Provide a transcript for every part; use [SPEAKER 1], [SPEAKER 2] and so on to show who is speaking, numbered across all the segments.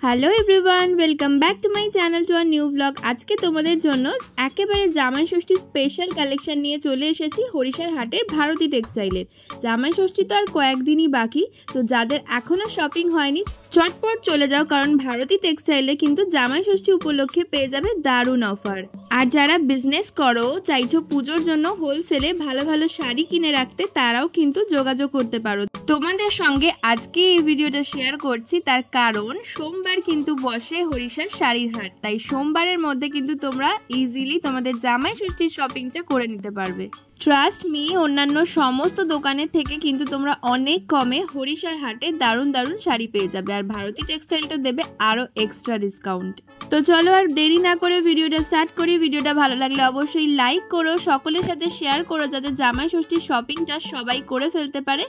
[SPEAKER 1] Hello everyone, welcome back to my channel to our new blog. আজকে তোমাদের জন্য একেবারে জামাই ষষ্ঠী স্পেশাল কালেকশন নিয়ে চলে এসেছি হরিশার হাটের ভারতী টেক্সটাইলের। জামাই ষষ্ঠী তো আর কয়েকদিনই বাকি, তো যাদের এখনও শপিং হয়নি চটপট চলে যাও, কারণ ভারতী টেক্সটাইলে কিন্তু জামাই ষষ্ঠী উপলক্ষে পেয়ে যাবে দারুণ অফার। আর যারা বিজনেস করো, চাইছো পুজোর জন্য হোলসেলে ভালো ভালো শাড়ি কিনে রাখতে, তারাও কিন্তু যোগাযোগ করতে পারো। তোমাদের সঙ্গে আজকে এই ভিডিওটা শেয়ার করছি, তার কারণ সোমবার কিন্তু বসে হরিশার শাড়ির হাট, তাই সোমবারের মধ্যে কিন্তু তোমরা ইজিলি তোমাদের জামাই ষষ্ঠীর শপিংটা করে নিতে পারবে। ট্রাস্ট মি, অন্যান্য সমস্ত দোকানের থেকে কিন্তু তোমরা অনেক কমে হরিশার হাটে দারুণ দারুণ শাড়ি পেয়ে যাবে, আর ভারতী টেক্সটাইলটা দেবে আরও এক্সট্রা ডিসকাউন্ট। তো চলো আর দেরি না করে ভিডিওটা স্টার্ট করি। ভিডিওটা ভালো লাগলে অবশ্যই লাইক করো, সকলের সাথে শেয়ার করো, যাতে জামাই ষষ্ঠীর শপিংটা সবাই করে ফেলতে পারে।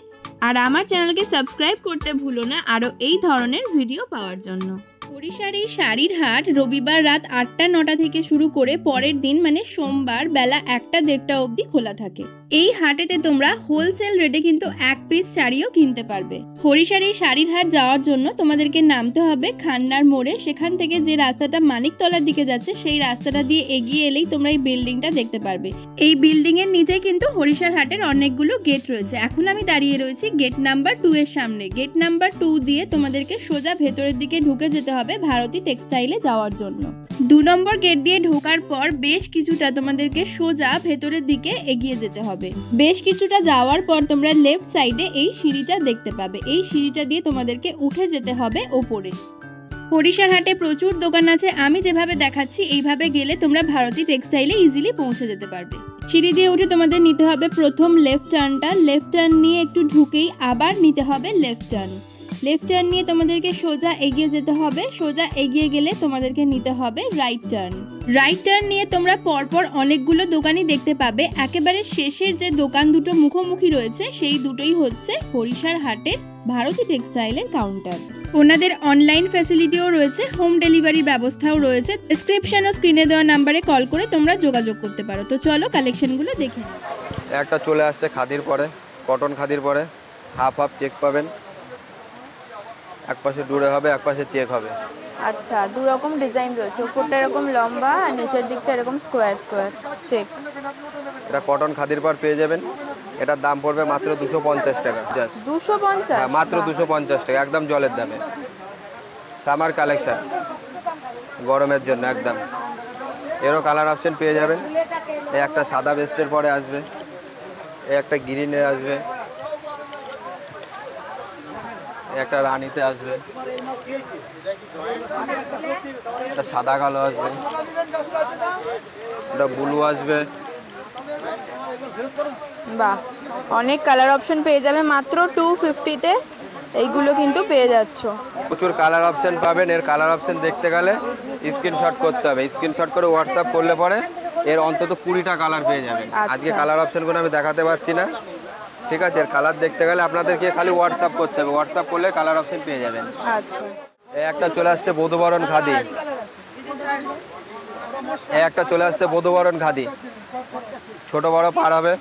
[SPEAKER 1] আর আমার চ্যানেলকে সাবস্ক্রাইব করতে ভুলো না আরও এই ধরনের ভিডিও পাওয়ার জন্য। হরিশার এই শাড়ির হাট রবিবার রাত 8টা-9টা থেকে শুরু করে পরের দিন মানে সোমবার বেলা 1টা-1:30 অবধি খোলা থাকে। এই হাটেতে তোমরা হোলসেল রেটে কিন্তু এক পিস শাড়িও কিনতে পারবে। হরিশার এই শাড়ির হাট যাওয়ার জন্য তোমাদেরকে নামতে হবে খান্নার মোড়ে। সেখান থেকে যে রাস্তাটা মানিকতলার দিকে যাচ্ছে, সেই রাস্তাটা দিয়ে এগিয়ে এলেই তোমরা এই বিল্ডিংটা দেখতে পারবে। এই বিল্ডিং এর নিচে কিন্তু হরিশার হাটের অনেকগুলো গেট রয়েছে। এখন আমি দাঁড়িয়ে রয়েছি গেট নাম্বার 2 এর সামনে। গেট নাম্বার 2 দিয়ে তোমাদেরকে সোজা ভেতরের দিকে ঢুকে যেতে হবে ভারতী টেক্সটাইলে যাওয়ার জন্য। 2 নম্বর গেট দিয়ে ঢোকার পর বেশ কিছুটা তোমাদেরকে সোজা ভেতরের দিকে এগিয়ে যেতে হবে। বেশ কিছুটা যাওয়ার পর তোমরা লেফট সাইডে এই সিঁড়িটা দেখতে পাবে। এই সিঁড়িটা দিয়ে তোমাদেরকে উঠে যেতে হবে ওপরে। হরিশার হাটে প্রচুর দোকান আছে, আমি যেভাবে দেখাচ্ছি এইভাবে গেলে তোমরা ভারতী টেক্সটাইলে ইজিলি পৌঁছে যেতে পারবে। সিঁড়ি দিয়ে উঠে তোমাদের নিতে হবে প্রথম লেফট টার্নটা। লেফট টার্ন নিয়ে একটু ঢুকেই আবার নিতে হবে লেফট টার্ন। লেফট টার্ন নিয়ে তোমাদেরকে সোজা এগিয়ে যেতে হবে। সোজা এগিয়ে গেলে তোমাদেরকে নিতে হবে রাইট টার্ন। রাইট টার্ন নিয়ে তোমরা পরপর অনেকগুলো দোকানই দেখতে পাবে। একেবারে শেষের যে দোকান দুটো মুখোমুখি রয়েছে, সেই দুটোই হচ্ছে হরিশার হাটের ভারতী টেক্সটাইলের কাউন্টার। ওনাদের অনলাইন ফ্যাসিলিটিও রয়েছে, হোম ডেলিভারি ব্যবস্থাও রয়েছে। ডেসক্রিপশন ও স্ক্রিনে দেওয়া নাম্বারে কল করে তোমরা যোগাযোগ করতে পারো। তো চলো কালেকশনগুলো দেখে নাও।
[SPEAKER 2] একটা চলে আসছে খাদির পরে, কটন খাদির পরে হাফ হাফ চেক পাবেন। এক পাশে ডুরে হবে, এক পাশে চেক হবে।
[SPEAKER 3] আচ্ছা, দু রকম ডিজাইন রয়েছে, উপরটা এরকম লম্বা আর নিচের দিকটা এরকম স্কোয়ার স্কোয়ার চেক।
[SPEAKER 2] এটা কটন খাদির পর পেয়ে যাবেন। এটার দাম পড়বে মাত্র 250 টাকা। জাস্ট
[SPEAKER 3] 250?
[SPEAKER 2] হ্যাঁ, মাত্র 250 টাকা, একদম জলের দামে। সামার কালেকশন, গরমের জন্য একদম। এরও কালার অপশন পেয়ে যাবেন। এই একটা সাদা ভেস্টের পরে আসবে, এই একটা গ্রিনে আসবে, একটা রানীতে আসবে, একটা সাদা কালো আসবে, একটা ব্লু আসবে।
[SPEAKER 3] বাহ, অনেক কালার অপশন পেয়ে যাবে মাত্র 250-তে। এইগুলো কিন্তু পেয়ে যাচ্ছ।
[SPEAKER 2] প্রচুর কালার অপশন পাবেন। এর কালার অপশন দেখতে গেলে স্ক্রিনশট করতে হবে। স্ক্রিনশট করে হোয়াটসঅ্যাপ করলে পরে এর অন্তত 20টা কালার পেয়ে যাবেন। আজকে কালার অপশনগুলো আমি দেখাতে পারছি না, ঠিক আছে? এর কালার দেখতে গেলে আপনাদেরকে খালি হোয়াটসঅ্যাপ করতে হবে। হোয়াটসঅ্যাপ করলে কালার অপশন পেয়ে যাবেন।
[SPEAKER 3] আচ্ছা,
[SPEAKER 2] এই একটা চলে আসছে বধূবরণ খাদি। এই একটা চলে আসছে বধূবরণ খাদি, ছোট বড় পার হবে।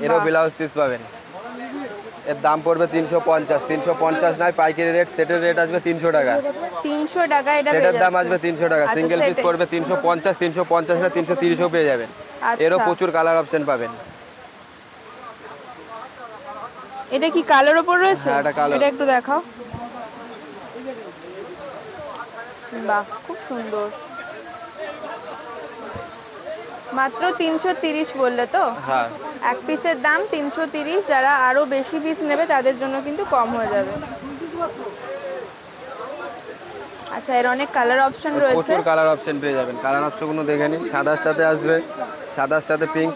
[SPEAKER 2] এরও ব্লাউজ পিস পাবেন। এর দাম পড়বে 350। 350 নয়, পাইকারি রেট। সেটের রেট আসবে 300 টাকা।
[SPEAKER 3] 300 টাকা এটা
[SPEAKER 2] সেটের দাম আসবে 300 টাকা। সিঙ্গেল পিস পড়বে 350। 350 না 330ও পেয়ে যাবেন। এরও প্রচুর কালার অপশন পাবেন।
[SPEAKER 3] এটা কি কালোর উপর রয়েছে?
[SPEAKER 2] হ্যাঁ, এটা কালো।
[SPEAKER 3] এটা একটু দেখাও। বাহ, খুব সুন্দর। মাত্র 330 বললে তো?
[SPEAKER 2] হ্যাঁ,
[SPEAKER 3] এক পিসের দাম 330। যারা আরো বেশি পিস নেবে তাদের জন্য কিন্তু কম হয়ে যাবে। আচ্ছা, এর অনেক কালার অপশন রয়েছে।
[SPEAKER 2] প্রচুর কালার অপশন পেয়ে যাবেন। কালার অপশনগুলো দেখে নিন। সাদার সাথে আসবে, সাদার সাথে পিঙ্ক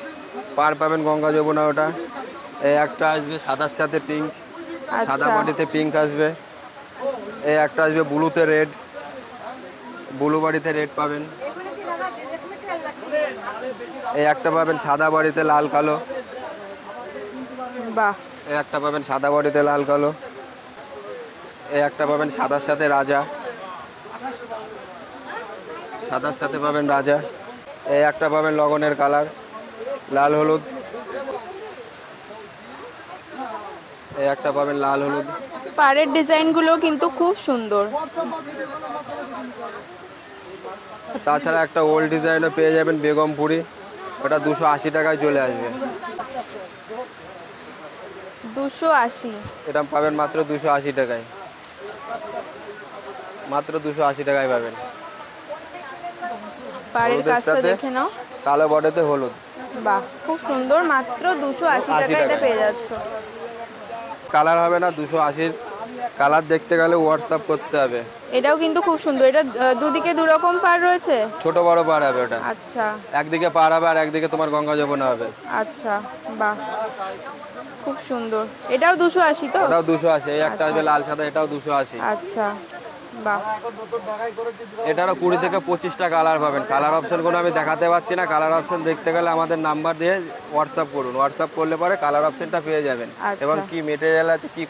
[SPEAKER 2] পার পাবেন, গঙ্গা যমুনা ওটা। এই একটা আসবে সাদার সাথে পিঙ্ক, সাদা বডিতে পিঙ্ক আসবে। এই একটা আসবে ব্লুতে রেড, ব্লু বডিতে রেড পাবেন। এই একটা পাবেন সাদা বডিতে লাল কালো।
[SPEAKER 3] বাহ,
[SPEAKER 2] এই একটা পাবেন সাদা বডিতে লাল কালো। এই একটা পাবেন সাদার সাথে রাজা, সাদার সাথে পাবেন রাজা। এই একটা পাবেন লগনের কালার, লাল হলুদ। এই একটা পাবেন লাল হলুদ।
[SPEAKER 3] পাড়ের ডিজাইনগুলো কিন্তু খুব সুন্দর।
[SPEAKER 2] তাছাড়া একটা ওল্ড ডিজাইনও পেয়ে যাবেন বেগমপুরি, ওটা 280 টাকায় চলে আসবে।
[SPEAKER 3] 280,
[SPEAKER 2] এটা পাবেন মাত্র 280 টাকায়, মাত্র 280 টাকায় পাবেন।
[SPEAKER 3] পাড়ের কাজটা দেখে নাও,
[SPEAKER 2] কালো বডিতে হলুদ।
[SPEAKER 3] বাহ, খুব সুন্দর, মাত্র 280 টাকায় এটা পেয়ে যাচ্ছ।
[SPEAKER 2] কালার হবে না, 280। কালার দেখতে গেলে হোয়াটসঅ্যাপ করতে হবে।
[SPEAKER 3] এটাও কিন্তু খুব সুন্দর, এটা দুদিকে দু রকম পাড় রয়েছে,
[SPEAKER 2] ছোট বড় পাড় হবে ওটা।
[SPEAKER 3] আচ্ছা,
[SPEAKER 2] একদিকে পাড় হবে আর একদিকে তোমার গঙ্গা যমুনা হবে।
[SPEAKER 3] আচ্ছা, বাহ, খুব সুন্দর। এটাও 280 তো?
[SPEAKER 2] এটাও 280। এই একটা আসবে লাল সাদা, এটাও 280।
[SPEAKER 3] আচ্ছা, বাহ।
[SPEAKER 2] এটারও 20 থেকে 25টা কালার পাবেন। কালার অপশনগুলো আমি দেখাতে পারছি না। কালার অপশন দেখতে গেলে আমাদের নাম্বার দিয়ে হোয়াটসঅ্যাপ করুন। হোয়াটসঅ্যাপ করলে পরে কালার অপশনটা পেয়ে যাবেন এবং কি মেটেরিয়াল আছে, কি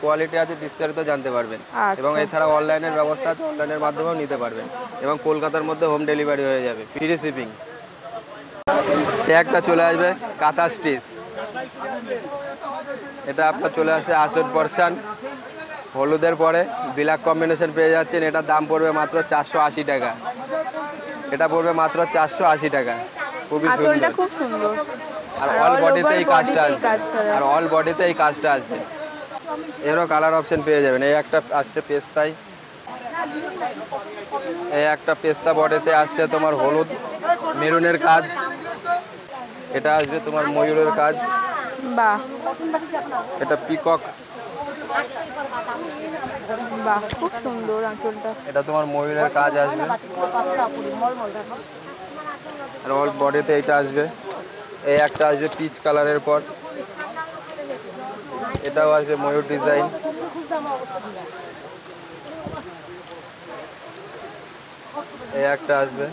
[SPEAKER 2] কোয়ালিটি আছে বিস্তারিত জানতে পারবেন। এবং এছাড়া অনলাইনের ব্যবস্থা আছে, অনলাইনের মাধ্যমেও নিতে পারবেন এবং কলকাতার মধ্যে হোম ডেলিভারি হয়ে যাবে, ফ্রি শিপিং। একটা চলে আসবে কাঁথা স্টিচ, এটা আপনার চলে আসে 80% হলুদের পরে ব্ল্যাক কম্বিনেশন পেয়ে যাচ্ছেন। এটার দাম পড়বে মাত্র 480 টাকা। এটা পড়বে মাত্র 480 টাকা। খুবই সুন্দর,
[SPEAKER 3] খুব সুন্দর।
[SPEAKER 2] আর অল বডিতে এই কাজটা আসবে, আর অল বডিতে এই কাজটা আসবে। এরও কালার অপশন পেয়ে যাবেন। এই একটা আসছে পেস্তায়, এই একটা পেস্তা বডিতে আসছে তোমার হলুদ মেরুনের কাজ। এটা আসবে তোমার ময়ূরের কাজ,
[SPEAKER 3] বাহ,
[SPEAKER 2] এটা পিকক,
[SPEAKER 3] বাহ, খুব সুন্দর আঁচলটা।
[SPEAKER 2] এটা তোমার ময়ূরের কাজ আসবে আর অল বডিতে এটা আসবে। এই একটা আসবে পিচ কালারের পর, এটাও আসবে ময়ূর ডিজাইন। এই একটা আসবে,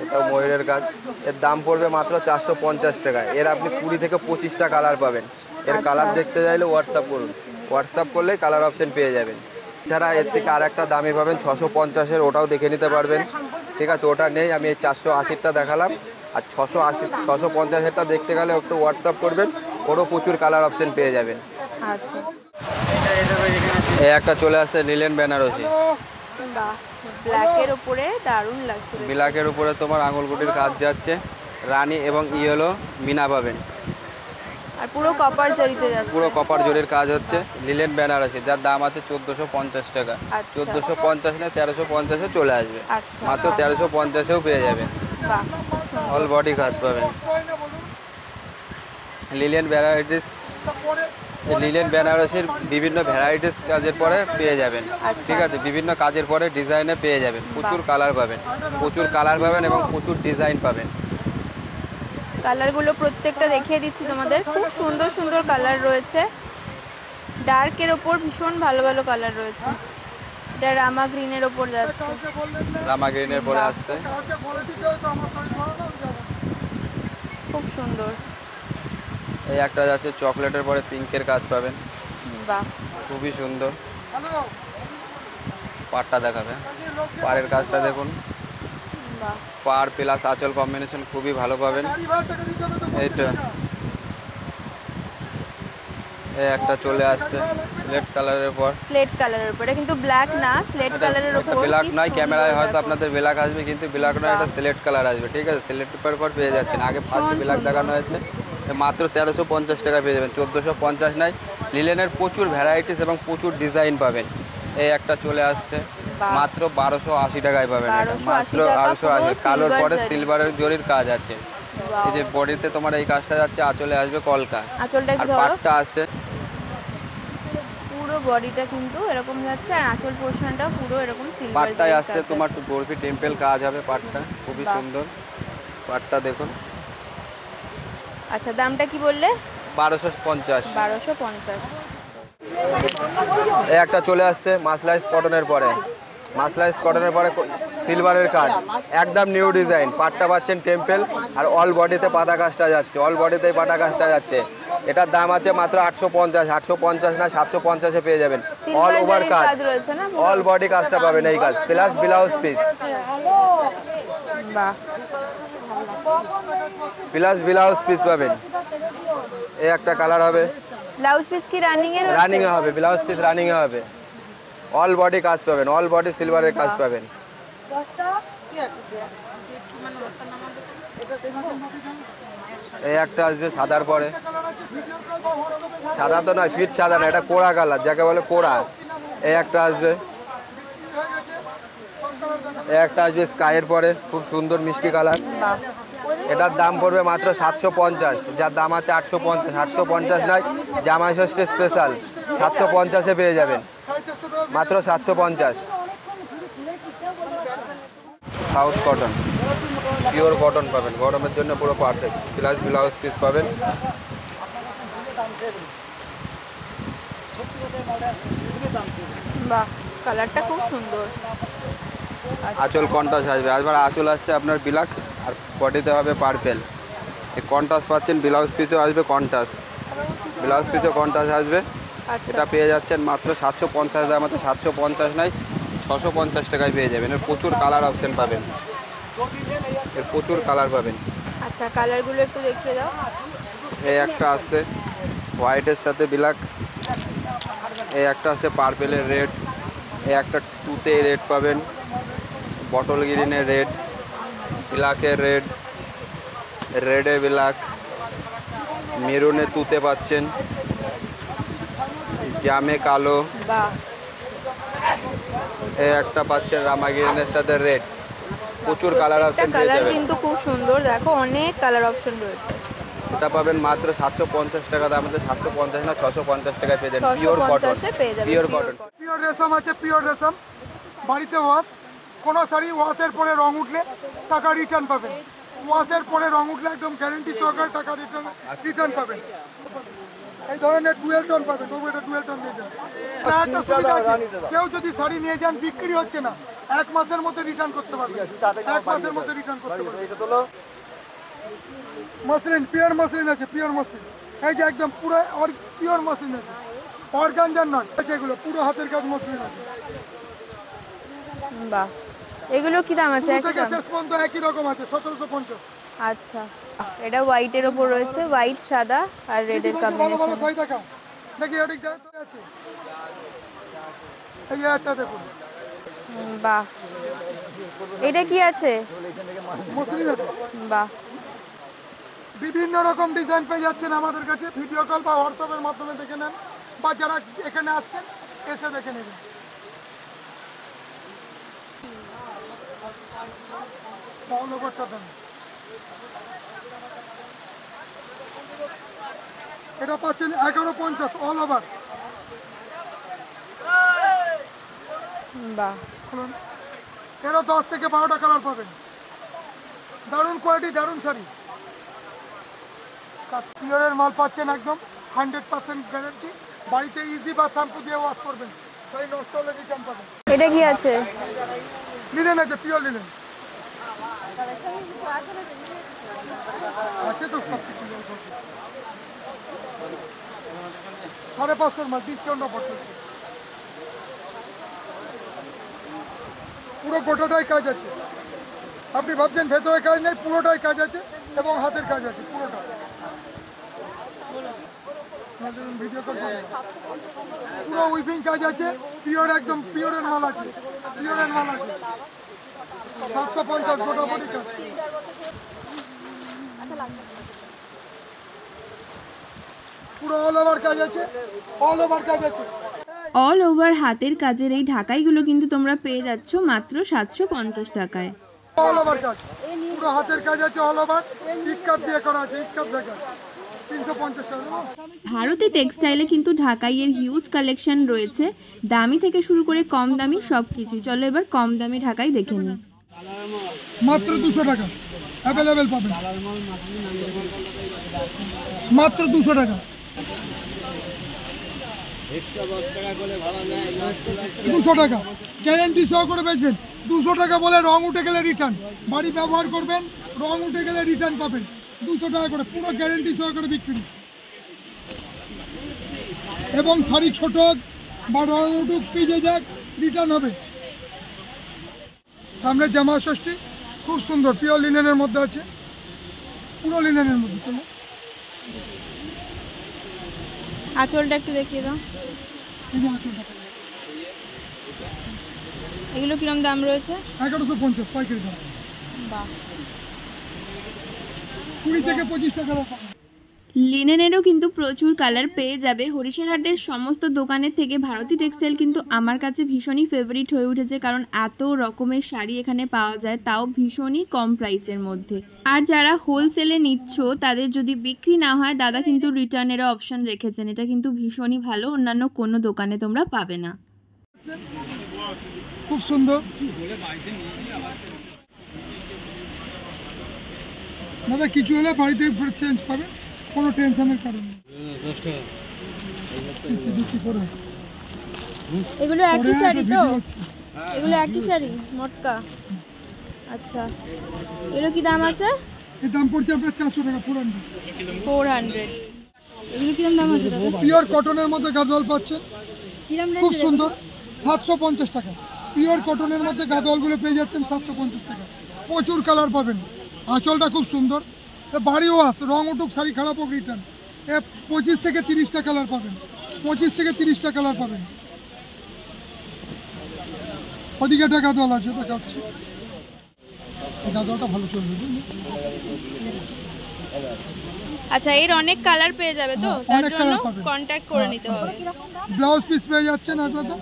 [SPEAKER 2] এটাও ময়ূরের কাজ। এর দাম পড়বে মাত্র 450 টাকা। এর আপনি 20 থেকে 25টা কালার পাবেন। এর কালার দেখতে চাইলে হোয়াটসঅ্যাপ করুন, হোয়াটসঅ্যাপ করলেই কালার অপশন পেয়ে যাবেন। এছাড়া এর থেকে আর একটা দামি পাবেন 650-এর, ওটাও দেখে নিতে পারবেন। ঠিক আছে, ওটা নেই, আমি এই 480টা দেখালাম। আর 650-এরটা দেখতে গেলে একটু হোয়াটসঅ্যাপ করবেন, ওরও প্রচুর কালার অপশন পেয়ে যাবেন।
[SPEAKER 3] আচ্ছা,
[SPEAKER 2] এই একটা চলে আসছে লিলেন বেনারসি,
[SPEAKER 3] বাহ, ব্ল্যাকের উপরে দারুণ লাগছে।
[SPEAKER 2] ব্ল্যাকের উপরে তোমার আঙুলগুটির কাজ যাচ্ছে, রানী এবং ইয়েলো মিনা পাবেন।
[SPEAKER 3] আর পুরো কপার জরিতে যাচ্ছে,
[SPEAKER 2] পুরো কপার জরির কাজ হচ্ছে। লিলেন বেনারসি, যার দাম আছে 1450 টাকা। 1450 না 1350-এ চলে আসবে। মাত্র 1350-এও পেয়ে যাবেন। অল বডি কাজ পাবেন। লিলেন ভ্যারাইটিস, লিলেন বেনারসির বিভিন্ন ভ্যারাইটিস কাজের পরে পেয়ে যাবেন। ঠিক আছে, বিভিন্ন কাজের পরে ডিজাইনে পেয়ে যাবেন। প্রচুর কালার পাবেন, প্রচুর কালার পাবেন এবং প্রচুর ডিজাইন পাবেন।
[SPEAKER 3] কালারগুলো প্রত্যেকটা দেখিয়ে দিচ্ছি তোমাদের, খুব সুন্দর সুন্দর কালার রয়েছে। ডার্কের ওপর ভীষণ ভালো ভালো কালার রয়েছে। এটা রামা গ্রিনের ওপর যাচ্ছে,
[SPEAKER 2] রামা গ্রিনের পরে আসছে,
[SPEAKER 3] খুব সুন্দর।
[SPEAKER 2] এই একটা যাচ্ছে চকলেটের পরে পিঙ্কের কাজ পাবেন,
[SPEAKER 3] বাহ,
[SPEAKER 2] খুবই সুন্দর। পাড়টা দেখাবে, পাড়ের কাজটা দেখুন,
[SPEAKER 3] বাহ,
[SPEAKER 2] পাড় প্লাস আঁচল কম্বিনেশন খুবই ভালো পাবেন। এইটা এই একটা চলে আসছে স্লেট কালারের পর,
[SPEAKER 3] স্লেট কালারের উপর, এটা কিন্তু ব্ল্যাক না, স্লেট কালারের উপর।
[SPEAKER 2] ব্ল্যাক নয়, ক্যামেরায় হয়তো আপনাদের ব্ল্যাক আসবে কিন্তু ব্ল্যাক নয়, এটা স্লেট কালার আসবে। ঠিক আছে, স্লেট পেপার পর পেয়ে যাচ্ছেন। আগে ফার্স্ট ব্ল্যাক দেখানো হয়েছে, মাত্র 1350 টাকা পেয়ে যাবেন। 1450 নাই। লিলেনের প্রচুর ভ্যারাইটিস এবং প্রচুর ডিজাইন পাবেন। এই একটা চলে আসছে, মাত্র 1280 টাকায় পাবেন। মাত্র 1280। কালোর পরে সিলভারের জরির কাজ আছে। এই যে বডিতে তোমার এই কাজটা যাচ্ছে, আঁচলে আসবে কলকা, আর পাটটা আছে।
[SPEAKER 3] পুরো বডিটা কিন্তু এরকম যাচ্ছে, আর আঁচল পোরশনটা পুরো এরকম সিলভার।
[SPEAKER 2] পাটটাই আসছে তোমার বরফি টেম্পল কাজ হবে। পাটটা খুবই সুন্দর, পাটটা দেখুন।
[SPEAKER 3] আচ্ছা, দামটা কি বললে?
[SPEAKER 2] 1250।
[SPEAKER 3] 1250।
[SPEAKER 2] এই একটা চলে আসছে মাসলাইস কটনের পরে, মাসলাইস কটনের পরে সিলভারের কাজ, একদম নিউ ডিজাইন। পাটটা পাচ্ছেন টেম্পল, আর অল বডিতে পাতা কাজটা যাচ্ছে, অল বডিতে পাতা কাজটা যাচ্ছে। এটার দাম আছে মাত্র 850। 850 না 750-এ পেয়ে যাবেন। অল ওভার কাজ, অল বডি কাজটা পাবেন এই কাজ, প্লাস ব্লাউজ পিস,
[SPEAKER 3] বাহ,
[SPEAKER 2] প্লাস ব্লাউজ পিস পাবেন। এই একটা কালার হবে,
[SPEAKER 3] ব্লাউজ পিস কি রানিং এর?
[SPEAKER 2] রানিং এ হবে, ব্লাউজ পিস রানিং এ হবে। অল বডি কাজ পাবেন, অল বডি সিলভারের কাজ পাবেন। এই একটা আসবে সাদার পরে, সাদা তো নয়, ফিট সাদা না, এটা কোড়া কালার যাকে বলে কোড়া। এই একটা আসবে, এই একটা আসবে স্কাইয়ের পরে, খুব সুন্দর মিষ্টি কালার। এটার দাম পড়বে মাত্র 750, যার দাম আছে 850। 850 নয়, জামাই ষষ্ঠী স্পেশাল 750-এ পেয়ে যাবেন, মাত্র 750। সাউথ কটন, পিওর কটন পাবেন, গরমের জন্য পুরো পারফেক্ট। প্লাস ব্লাউজ পিস পাবেন।
[SPEAKER 3] বাহ, কালারটা খুব সুন্দর।
[SPEAKER 2] আঁচল কন্ট্রাস্ট আসবে, আবার আঁচল আসছে আপনার ব্ল্যাক আর বডিতে হবে পার্পেল। এই কন্ট্রাস্ট পাচ্ছেন, ব্লাউজ পিসও আসবে কন্ট্রাস্ট, ব্লাউজ পিসও কন্ট্রাস্ট আসবে। এটা পেয়ে যাচ্ছেন মাত্র 750 দাম, মাত্র 750 নয় 650 টাকায় পেয়ে যাবেন। এর প্রচুর কালার অপশন পাবেন, এর প্রচুর কালার পাবেন।
[SPEAKER 3] আচ্ছা, কালারগুলো একটু দেখিয়ে দাও।
[SPEAKER 2] এই একটা আছে হোয়াইটের সাথে ব্ল্যাক, এই একটা আছে পার্পেলের রেড, এই একটা টুতে রেড পাবেন, বটল গ্রিনের রেড, ব্ল্যাকের রেড, রেডে ব্ল্যাক, মেরুনে তুতে পাচ্ছেন, জামে কালো।
[SPEAKER 3] বাহ,
[SPEAKER 2] এই একটা পাচ্ছেন রামা গ্রিনের সাথে রেড। প্রচুর কালার অপশন পেয়ে
[SPEAKER 3] কালার
[SPEAKER 2] যাবেন,
[SPEAKER 3] কিন্তু খুব সুন্দর, দেখো অনেক কালার অপশন রয়েছে।
[SPEAKER 2] এটা পাবেন মাত্র 750 টাকা দাম, আমাদের 750 না 650 টাকায় পেয়ে যাবেন। পিওর কটন,
[SPEAKER 3] 650-এ পেয়ে যাবেন
[SPEAKER 2] পিওর কটন।
[SPEAKER 4] পিওর রেশম আছে, পিওর রেশম, বাড়িতে ওয়াশ। কোনো শাড়ি ওয়াশের পরে রং উঠলে টাকা রিটার্ন পাবেন, ওয়াশের পরে রং উঠলে একদম গ্যারেন্টি সহকারে টাকা রিটার্ন পাবেন। এই ধরনের ডুয়েল টোন পাবেন, তবু এটা ডুয়েল টোন নিয়ে যান। আর একটা সুবিধা আছে, কেউ যদি শাড়ি নিয়ে যান বিক্রি হচ্ছে না, 1 মাসের মধ্যে রিটার্ন করতে পারবেন, 1 মাসের মধ্যে রিটার্ন করতে পারবেন। মসলিন, পিওর মসলিন আছে, পিওর মসলিন। এই যে একদম পুরো পিওর মসলিন আছে, অর্গানজার নয়, এগুলো পুরো হাতের কাজ মসলিন আছে।
[SPEAKER 3] বাহ, এগুলো কি দাম আছে?
[SPEAKER 4] শুরু থেকে শেষ পর্যন্ত একই রকম আছে, 1750।
[SPEAKER 3] আচ্ছা, এটা হোয়াইটের ওপর রয়েছে, হোয়াইট সাদা আর রেডের
[SPEAKER 4] ভালো ভালো
[SPEAKER 3] কম্বিনেশন।
[SPEAKER 4] সাইজ দেখাও, দেখি এদিক যায় তো আছে। এই একটা দেখুন,
[SPEAKER 3] বাহ, এটা কি আছে?
[SPEAKER 4] মসলিন আছে।
[SPEAKER 3] বাহ,
[SPEAKER 4] বিভিন্ন রকম ডিজাইন পেয়ে যাচ্ছেন আমাদের কাছে। ভিডিও কল বা হোয়াটসঅ্যাপের মাধ্যমে দেখে নেন, বা যারা এখানে আসছেন এসে দেখে নেবেন। অল ওভারটা দেন, এটা পাচ্ছেন 1150 অল ওভার।
[SPEAKER 3] বাহ,
[SPEAKER 4] এরও 10 থেকে 12টা কালার পাবেন। দারুণ কোয়ালিটি, দারুণ শাড়ি। পিওরের মাল পাচ্ছেন একদম 100% গ্যারান্টি। বাড়িতে ইজি বা শ্যাম্পু দিয়ে ওয়াশ করবেন, শাড়ি নষ্ট হলে রিটার্ন পাবেন।
[SPEAKER 3] এটা কি আছে?
[SPEAKER 4] লিনেন আছে, পিওর লিনেন আছে তো সব কিছু। 550 মাল ডিসকাউন্ট অফার চলছে। পুরো গোটাটাই কাজ আছে, আপনি ভাবছেন ভেতরে কাজ নেই, পুরোটাই কাজ আছে এবং হাতের কাজ আছে পুরোটা। ভিডিও কল পুরো উইভিং কাজ আছে, পিওর একদম পিওরের মাল আছে, পিওরের মাল আছে। 750 গোটা বডি কাজ। পুরো অল ওভার কাজ আছে, অল ওভার কাজ আছে।
[SPEAKER 1] অল ওভার হাতের কাজের এই ঢাকাইগুলো কিন্তু তোমরা পেয়ে যাচ্ছ মাত্র 750 টাকায়।
[SPEAKER 4] অল ওভার কাজ, পুরো হাতের কাজ আছে, অল ওভার ইক্কাত দিয়ে করা আছে, ইক্কাত দেখা 350 টাকা।
[SPEAKER 1] ভারতী টেক্সটাইলে কিন্তু ঢাকাইয়ের হিউজ কালেকশন রয়েছে, দামি থেকে শুরু করে কম দামি সব কিছুই। চলো এবার কম দামি ঢাকাই দেখে নিই।
[SPEAKER 4] মাত্র 200 টাকা অ্যাভেলেবেল পাবেন, মাত্র 200 টাকা। 200 টাকা গ্যারেন্টি সহ করে বেচবেন। 200 টাকা বলে রং উঠে গেলে রিটার্ন, বাড়ি ব্যবহার করবেন, রং উঠে গেলে রিটার্ন পাবেন। 200 টাকা করে পুরো গ্যারেন্টি সহ করে বিক্রি। এবং শাড়ি ছোট বা রং উঠুক পিজে যাক রিটার্ন হবে। সামনে জামা ষষ্ঠী, খুব সুন্দর পিওর লিনেনের মধ্যে আছে, পুরো লিনেনের মধ্যে।
[SPEAKER 3] আঁচলটা একটু দেখিয়ে দাও। এগুলো কিরম দাম রয়েছে?
[SPEAKER 4] 1150 পাইকারি দাম।
[SPEAKER 3] বাহ,
[SPEAKER 4] 20 থেকে 25 টাকা পাবেন।
[SPEAKER 1] লিনেনেরও কিন্তু প্রচুর কালার পেয়ে যাবে। হরিশের হাটের সমস্ত দোকানের থেকে ভারতী টেক্সটাইল কিন্তু আমার কাছে ভীষণই ফেভারিট হয়ে উঠেছে, কারণ এত রকমের শাড়ি এখানে পাওয়া যায়, তাও ভীষণই কম প্রাইসের মধ্যে। আর যারা হোলসেলে নিচ্ছ তাদের যদি বিক্রি না হয়, দাদা কিন্তু রিটার্নেরও অপশন রেখেছেন। এটা কিন্তু ভীষণই ভালো, অন্যান্য কোনো দোকানে তোমরা পাবে না।
[SPEAKER 4] খুব সুন্দর দাদা, কিছু হলে বাড়িতে চেঞ্জ পাবে, কোনো টেনশনের কারণ নেই।
[SPEAKER 3] এগুলো একই শাড়ি তো? এগুলো একই শাড়ি মটকা? আচ্ছা, এগুলো কি দাম আছে?
[SPEAKER 4] এর দাম পড়ছে আপনার 400 টাকা,
[SPEAKER 3] 400। এগুলো কিরম দাম আছে দাদা?
[SPEAKER 4] পিওর কটনের মধ্যে গাদোয়াল পাচ্ছেন,
[SPEAKER 3] কিরম
[SPEAKER 4] খুব
[SPEAKER 3] রেঞ্জ?
[SPEAKER 4] সুন্দর, 750 টাকা। পিওর কটনের মধ্যে গাদোয়ালগুলো পেয়ে যাচ্ছেন 750 টাকা। প্রচুর কালার পাবেন, আঁচলটা খুব সুন্দর, বাড়ি ওয়াশ, রং উঠুক শাড়ি খারাপ হোক রিটার্ন। 25 থেকে 30টা কালার পাবেন, 25 থেকে 30টা কালার পাবেন। ওদিকে একটা গাদোয়াল আছে, দেখাচ্ছি, এই গাদোয়ালটা ভালো চলবে।
[SPEAKER 3] আচ্ছা, এর অনেক কালার পেয়ে যাবে তো, তার
[SPEAKER 4] অনেক
[SPEAKER 3] জন্য
[SPEAKER 4] colour পাবে।
[SPEAKER 3] কন্ট্যাক্ট করে নিতে হবে।
[SPEAKER 4] ব্লাউজ পিস পেয়ে যাচ্ছেন আপনারা।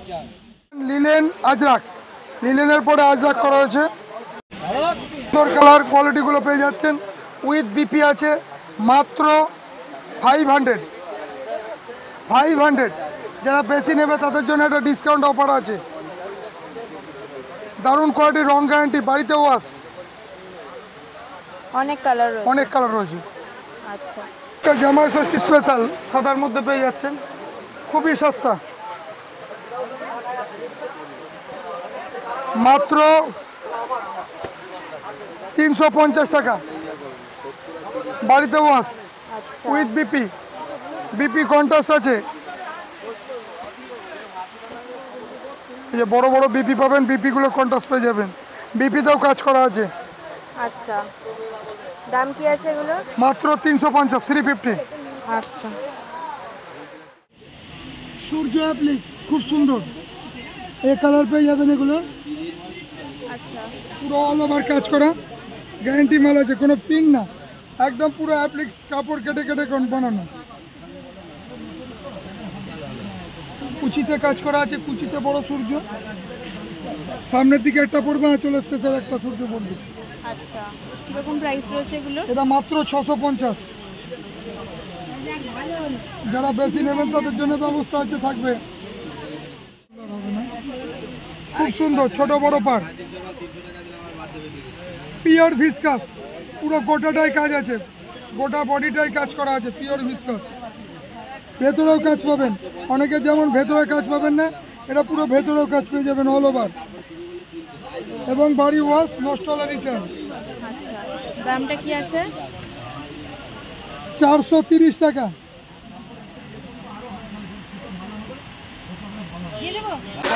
[SPEAKER 4] লিলেন আজরাক, লিলেনের পরে আজরাক করা হয়েছে, সুন্দর কালার, কোয়ালিটিগুলো পেয়ে যাচ্ছেন। উইথ বিপি আছে, মাত্র 500। যারা বেশি নেবে তাদের জন্য একটা ডিসকাউন্ট অফার আছে। দারুণ কোয়ালিটি, রং গ্যারান্টি, বাড়িতে ওয়াশ,
[SPEAKER 3] অনেক কালার রয়েছে।
[SPEAKER 4] অনেক কালার রয়েছে।
[SPEAKER 3] আচ্ছা,
[SPEAKER 4] একটা জামাই ষষ্ঠী স্পেশাল সাদার মধ্যে পেয়ে যাচ্ছেন, খুবই সস্তা, মাত্র 350 টাকা, বাড়িতে ওয়াশ,
[SPEAKER 3] আচ্ছা,
[SPEAKER 4] উইথ বিপি কন্ট্রাস্ট আছে। এই যে বড় বড় বিপি পাবেন, বিপিগুলো কন্ট্রাস্ট পেয়ে যাবেন, বিপিতেও কাজ করা আছে।
[SPEAKER 3] আচ্ছা, দাম কি আছে এগুলো?
[SPEAKER 4] মাত্র 350, 350।
[SPEAKER 3] আচ্ছা,
[SPEAKER 4] সূর্য অ্যাপ্লিক, খুব সুন্দর, এই কালার পেয়ে যাবেন। এগুলো
[SPEAKER 3] আচ্ছা,
[SPEAKER 4] পুরো অল ওভার কাজ করা, গ্যারান্টি মাল আছে, কোনো পিন না, একদম পুরো অ্যাপ্লিক্স, কাপড় কেটে কেটে বানানো। কুচিতে কাজ করা আছে, কুচিতে বড় সূর্য, সামনের দিকে একটা পড়বে, চলে শেষের একটা সূর্য পড়বে।
[SPEAKER 3] আচ্ছা, কিরকম প্রাইস রয়েছে এগুলো?
[SPEAKER 4] এটা মাত্র 650। যারা বেশি নেবেন তাদের জন্য ব্যবস্থা আছে, থাকবে। খুব সুন্দর ছোট বড় পার, পিওর ভিসকাস, পুরো গোটাটাই কাজ আছে, গোটা বডিটাই কাজ করা আছে, পিওর ভিসকাস। ভেতরেও কাজ পাবেন, অনেকে যেমন ভেতরে কাজ পাবেন না, এটা পুরো ভেতরেও কাজ পেয়ে যাবেন অল ওভার, এবং বাড়ি ওয়াশ, নষ্ট হলে রিটার্ন।
[SPEAKER 3] আচ্ছা, দামটা কি আছে?
[SPEAKER 4] 430 টাকা।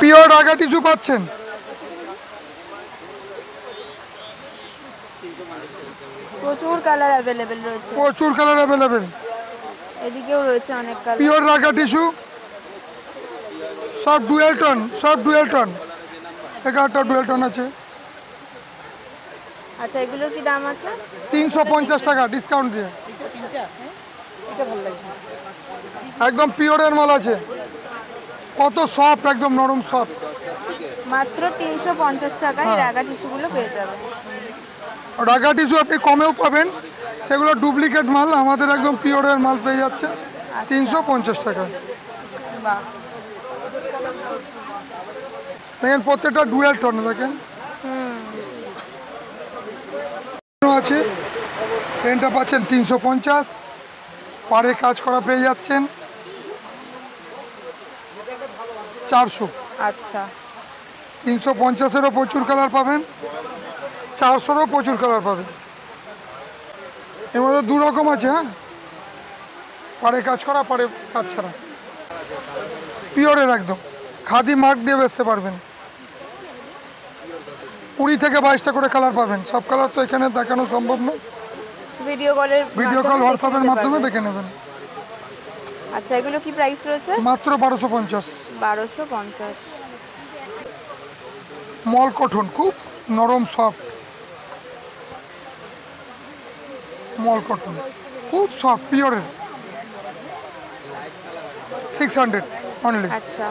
[SPEAKER 4] পিওর রাগা টিস্যু পাচ্ছেন,
[SPEAKER 3] প্রচুর কালার অ্যাভেলেবেল রয়েছে,
[SPEAKER 4] প্রচুর কালার অ্যাভেলেবেল।
[SPEAKER 3] এদিকেও রয়েছে অনেক কালার।
[SPEAKER 4] পিওর রাগা টিস্যু, সব ডুয়েল টন, সব ডুয়েল টন, 11টা ডুয়েল টন আছে।
[SPEAKER 3] আচ্ছা, এগুলোর কি দাম আছে?
[SPEAKER 4] 350 টাকা ডিসকাউন্ট দিয়ে, একদম পিওরের মাল আছে, কত সফট, একদম নরম সফট।
[SPEAKER 3] মাত্র 350 টাকায় রাগা টিস্যুগুলো পেয়ে যাবে।
[SPEAKER 4] রাগা টিস্যু আপনি কমেও পাবেন, সেগুলো ডুপ্লিকেট মাল, আমাদের একদম পিওরের মাল পেয়ে যাচ্ছে 350 টাকা।
[SPEAKER 3] বাহ,
[SPEAKER 4] দেখেন প্রত্যেকটা ডুয়েল টন, দেখেন আছে। পেনটা পাচ্ছেন 350, পাড়ে কাজ করা পেয়ে যাচ্ছেন 400।
[SPEAKER 3] আচ্ছা,
[SPEAKER 4] 350-এরও প্রচুর কালার পাবেন, 400-রও প্রচুর কালার পাবেন। এর মধ্যে দু রকম আছে, হ্যাঁ, পাড়ে কাজ করা, পাড়ে কাজ ছাড়া, পিওরের একদম খাদি মার্ক দিয়ে বেচতে পারবেন। 20 থেকে 22টা করে কালার পাবেন, সব কালার তো এখানে দেখানো সম্ভব না,
[SPEAKER 3] ভিডিও কল,
[SPEAKER 4] হোয়াটসঅ্যাপের মাধ্যমে দেখে নেবেন।
[SPEAKER 3] আচ্ছা, এগুলো কি প্রাইস রয়েছে?
[SPEAKER 4] মাত্র 1250।
[SPEAKER 3] 1250।
[SPEAKER 4] মল কটন, খুব নরম সফট মল কটন, খুব সফট পিওরের। 600 অনলি।
[SPEAKER 3] আচ্ছা,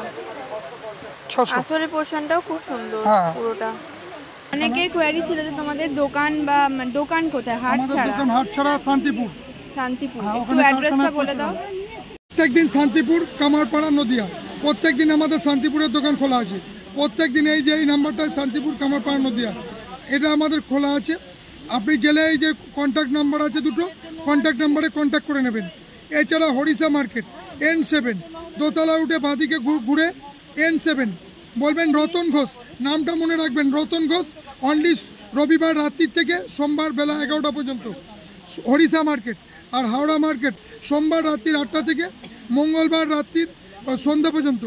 [SPEAKER 4] 600।
[SPEAKER 3] আসলে পোর্শনটাও খুব সুন্দর
[SPEAKER 4] হ্যাঁ।
[SPEAKER 3] পুরোটা। অনেকের কোয়ারি ছিল যে তোমাদের দোকান বা দোকান কোথায়, হাট
[SPEAKER 4] আমাদের
[SPEAKER 3] ছাড়া?
[SPEAKER 4] দোকান হাটছাড়া শান্তিপুর।
[SPEAKER 3] শান্তিপুর।
[SPEAKER 4] হ্যাঁ,
[SPEAKER 3] একটু
[SPEAKER 4] ওখানে
[SPEAKER 3] অ্যাড্রেসটা
[SPEAKER 4] কারখানা
[SPEAKER 3] বলে দাও।
[SPEAKER 4] প্রত্যেকদিন শান্তিপুর, কামারপাড়া, নদিয়া, প্রত্যেকদিন আমাদের শান্তিপুরের দোকান খোলা আছে। প্রত্যেকদিন এই যে এই নাম্বারটা শান্তিপুর, কামারপাড়া, নদিয়া, এটা আমাদের খোলা আছে। আপনি গেলে এই যে কন্ট্যাক্ট নাম্বার আছে দুটো, কন্ট্যাক্ট নাম্বারে কন্ট্যাক্ট করে নেবেন। এছাড়া হরিষা মার্কেট N7 দোতলা উঠে বাঁদিকে ঘুরে N7 বলবেন রতন ঘোষ, নামটা মনে রাখবেন, রতন ঘোষ। অনলি রবিবার রাত্রির থেকে সোমবার বেলা 11টা পর্যন্ত হরিষা মার্কেট। আর হাওড়া মার্কেট সোমবার রাত্রির 8টা থেকে মঙ্গলবার রাত্রির সন্ধ্যা পর্যন্ত।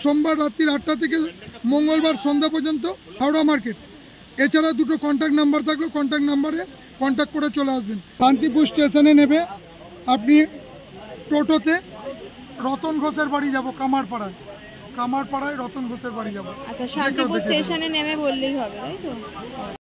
[SPEAKER 4] সোমবার রাত্রির 8টা থেকে মঙ্গলবার সন্ধ্যা পর্যন্ত হাওড়া মার্কেট। এছাড়া দুটো কন্ট্যাক্ট নাম্বার থাকলো, কন্ট্যাক্ট নাম্বারে কন্ট্যাক্ট করে চলে আসবেন। শান্তিপুর স্টেশনে নেবে আপনি টোটোতে, রতন ঘোষের বাড়ি যাব কামারপাড়ায়, কামারপাড়ায় রতন ঘোষের বাড়ি যাব।
[SPEAKER 3] আচ্ছা, শান্তিপুর স্টেশনে নেমে বললেই হবে, তাই তো?